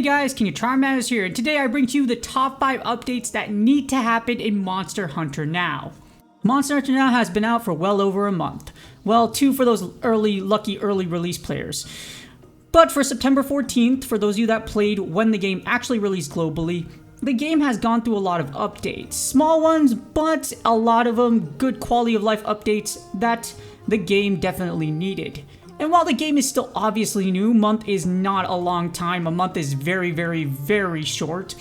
guys, King of Charmanners here, and today I bring to you the top 5 updates that need to happen in Monster Hunter Now. Monster Hunter Now has been out for well over a month. Well, 2 for those lucky early release players. But for September 14th, for those of you that played when the game actually released globally, the game has gone through a lot of updates. Small ones, but a lot of them good quality of life updates that the game definitely needed. And while the game is still obviously new, month is not a long time, a month is very short.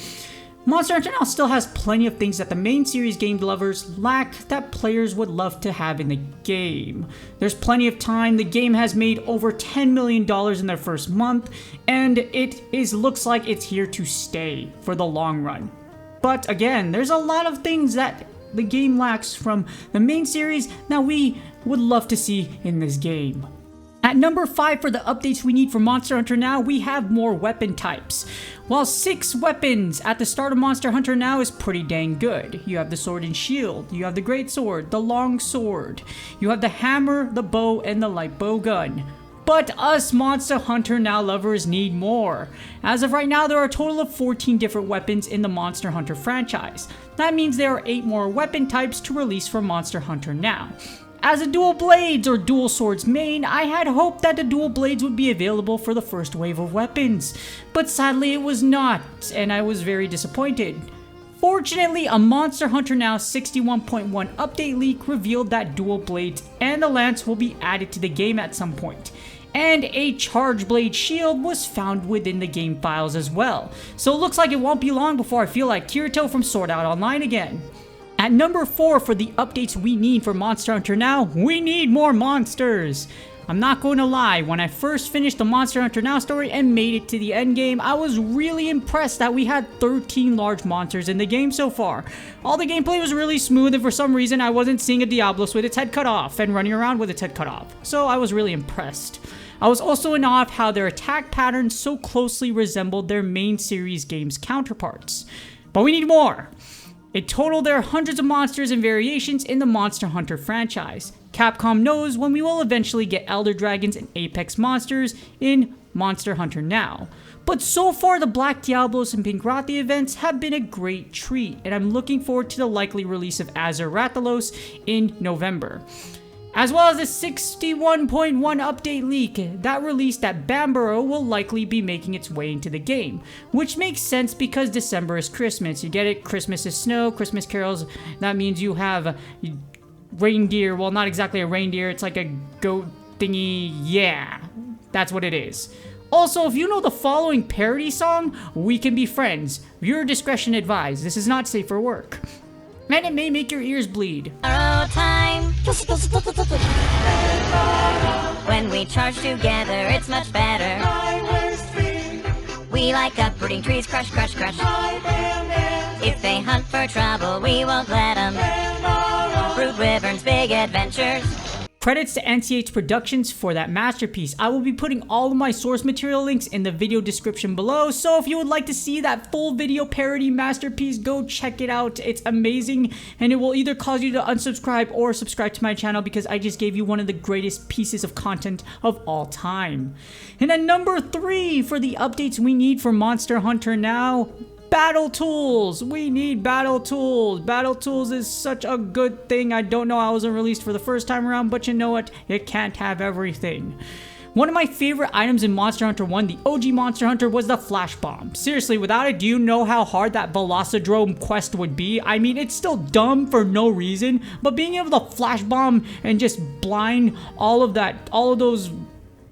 Monster Hunter Now still has plenty of things that the main series game lovers lack that players would love to have in the game. There's plenty of time, the game has made over $10 million in their first month, and looks like it's here to stay for the long run. But again, there's a lot of things that the game lacks from the main series that we would love to see in this game. At number 5 for the updates we need for Monster Hunter Now, we have more weapon types. While 6 weapons at the start of Monster Hunter Now is pretty dang good. You have the sword and shield, you have the great sword, the long sword, you have the hammer, the bow, and the light bow gun. But us Monster Hunter Now lovers need more. As of right now, there are a total of 14 different weapons in the Monster Hunter franchise. That means there are 8 more weapon types to release for Monster Hunter Now. As a dual blades or dual swords main, I had hoped that the dual blades would be available for the first wave of weapons, but sadly it was not, and I was very disappointed. Fortunately, a Monster Hunter Now 61.1 update leak revealed that dual blades and the lance will be added to the game at some point, and a charge blade shield was found within the game files as well, so it looks like it won't be long before I feel like Kirito from Sword Art Online again. At number 4 for the updates we need for Monster Hunter Now, we need more monsters! I'm not going to lie, when I first finished the Monster Hunter Now story and made it to the end game, I was really impressed that we had 13 large monsters in the game so far. All the gameplay was really smooth, and for some reason I wasn't seeing a Diablos with its head cut off and running around with its head cut off, so I was really impressed. I was also in awe of how their attack patterns so closely resembled their main series game's counterparts. But we need more! In total, there are hundreds of monsters and variations in the Monster Hunter franchise. Capcom knows when we will eventually get Elder Dragons and Apex monsters in Monster Hunter Now. But so far, the Black Diablos and Pink Ratha events have been a great treat, and I'm looking forward to the likely release of Azure Rathalos in November. As well as the 61.1 update leak that released that Bambara will likely be making its way into the game, which makes sense because December is Christmas. You get it? Christmas is snow, Christmas carols. That means you have reindeer. Well, not exactly a reindeer. It's like a goat thingy. Yeah, that's what it is. Also, if you know the following parody song, We Can Be Friends. Viewer discretion advised. This is not safe for work. And it may make your ears bleed. Time. When we charge together, it's much better. We like uprooting trees, crush. If they hunt for trouble, we won't let them. Fruit Wyvern's big adventures. Credits to NCH Productions for that masterpiece. I will be putting all of my source material links in the video description below, so if you would like to see that full video parody masterpiece, go check it out. It's amazing, and it will either cause you to unsubscribe or subscribe to my channel because I just gave you one of the greatest pieces of content of all time. And at number 3 for the updates we need for Monster Hunter Now, Battle Tools! We need Battle Tools! Battle Tools is such a good thing. I don't know how it wasn't released for the first time around, but you know what? It can't have everything. One of my favorite items in Monster Hunter 1, the OG Monster Hunter, was the Flash Bomb. Seriously, without it, do you know how hard that Velocidrome quest would be? I mean, it's still dumb for no reason, but being able to Flash Bomb and just blind all of those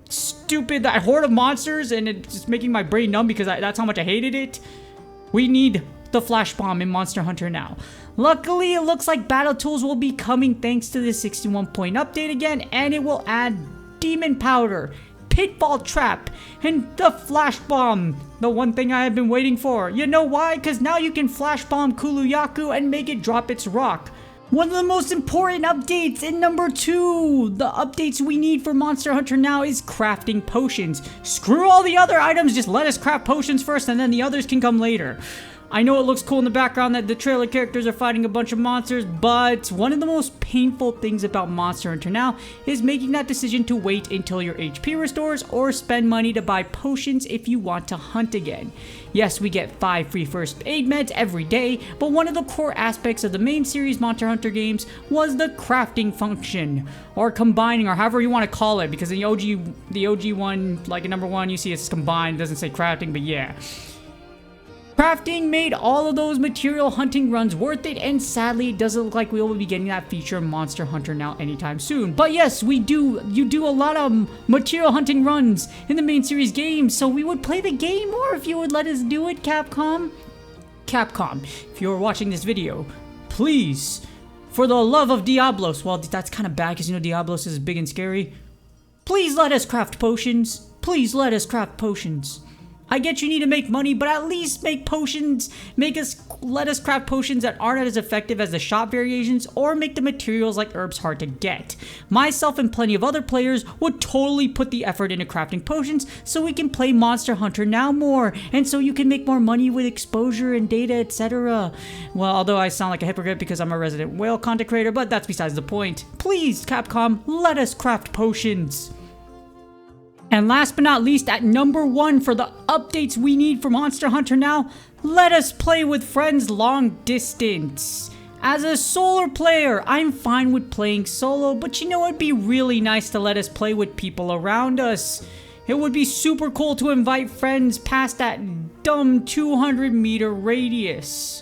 that horde of monsters, and it's just making my brain numb because that's how much I hated it. We need the Flash Bomb in Monster Hunter Now. Luckily, it looks like Battle Tools will be coming thanks to the 61-point update again, and it will add Demon Powder, Pitfall Trap, and the Flash Bomb. The one thing I have been waiting for. You know why? Because now you can Flash Bomb Kuluyaku and make it drop its rock. One of the most important updates in number 2, the updates we need for Monster Hunter Now is crafting potions. Screw all the other items, just let us craft potions first and then the others can come later. I know it looks cool in the background that the trailer characters are fighting a bunch of monsters, but one of the most painful things about Monster Hunter Now is making that decision to wait until your HP restores or spend money to buy potions if you want to hunt again. Yes, we get 5 free first aid meds every day, but one of the core aspects of the main series Monster Hunter games was the crafting function, or combining, or however you want to call it, because the OG one, like in number 1, you see it's combined, it doesn't say crafting, but yeah. Crafting made all of those material hunting runs worth it, and sadly it doesn't look like we will be getting that feature in Monster Hunter Now anytime soon. But yes, you do a lot of material hunting runs in the main series games, so we would play the game more if you would let us do it, Capcom. Capcom, if you're watching this video, please, for the love of Diablos, well, that's kind of bad because you know Diablos is big and scary, please let us craft potions. Please let us craft potions. I get you need to make money, but at least make potions. Let us craft potions that aren't as effective as the shop variations, or make the materials like herbs hard to get. Myself and plenty of other players would totally put the effort into crafting potions so we can play Monster Hunter Now more, and so you can make more money with exposure and data, etc. Well, although I sound like a hypocrite because I'm a resident whale content creator, but that's besides the point. Please, Capcom, let us craft potions. And last but not least, at number 1 for the updates we need for Monster Hunter Now, let us play with friends long distance. As a solo player, I'm fine with playing solo, but you know it'd be really nice to let us play with people around us. It would be super cool to invite friends past that dumb 200-meter radius.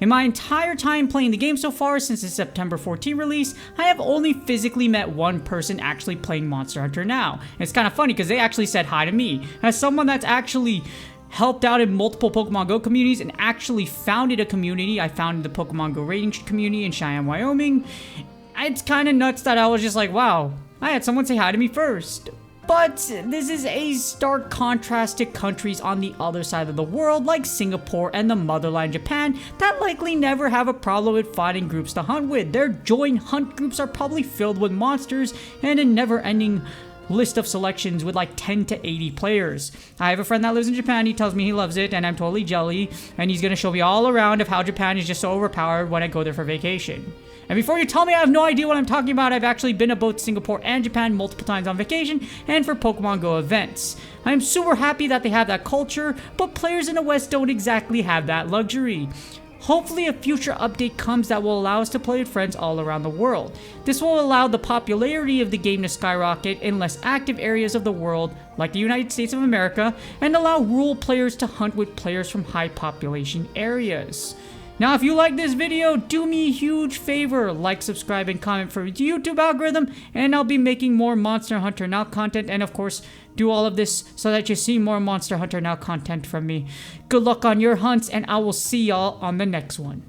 In my entire time playing the game so far since the September 14 release, I have only physically met one person actually playing Monster Hunter Now. And it's kind of funny because they actually said hi to me. As someone that's actually helped out in multiple Pokemon Go communities and actually founded a community, I founded the Pokemon Go rating community in Cheyenne, Wyoming. It's kind of nuts that I was just like, wow, I had someone say hi to me first. But this is a stark contrast to countries on the other side of the world like Singapore and the motherland Japan that likely never have a problem with finding groups to hunt with. Their joint hunt groups are probably filled with monsters and a never-ending list of selections with like 10 to 80 players. I have a friend that lives in Japan. He tells me he loves it and I'm totally jelly, and he's gonna show me all around of how Japan is just so overpowered when I go there for vacation. And before you tell me I have no idea what I'm talking about, I've actually been to both Singapore and Japan multiple times on vacation and for Pokemon Go events. I am super happy that they have that culture, but players in the West don't exactly have that luxury. Hopefully a future update comes that will allow us to play with friends all around the world. This will allow the popularity of the game to skyrocket in less active areas of the world, like the United States of America, and allow rural players to hunt with players from high population areas. Now, if you like this video, do me a huge favor, like, subscribe, and comment for the YouTube algorithm, and I'll be making more Monster Hunter Now content, and of course, do all of this so that you see more Monster Hunter Now content from me. Good luck on your hunts, and I will see y'all on the next one.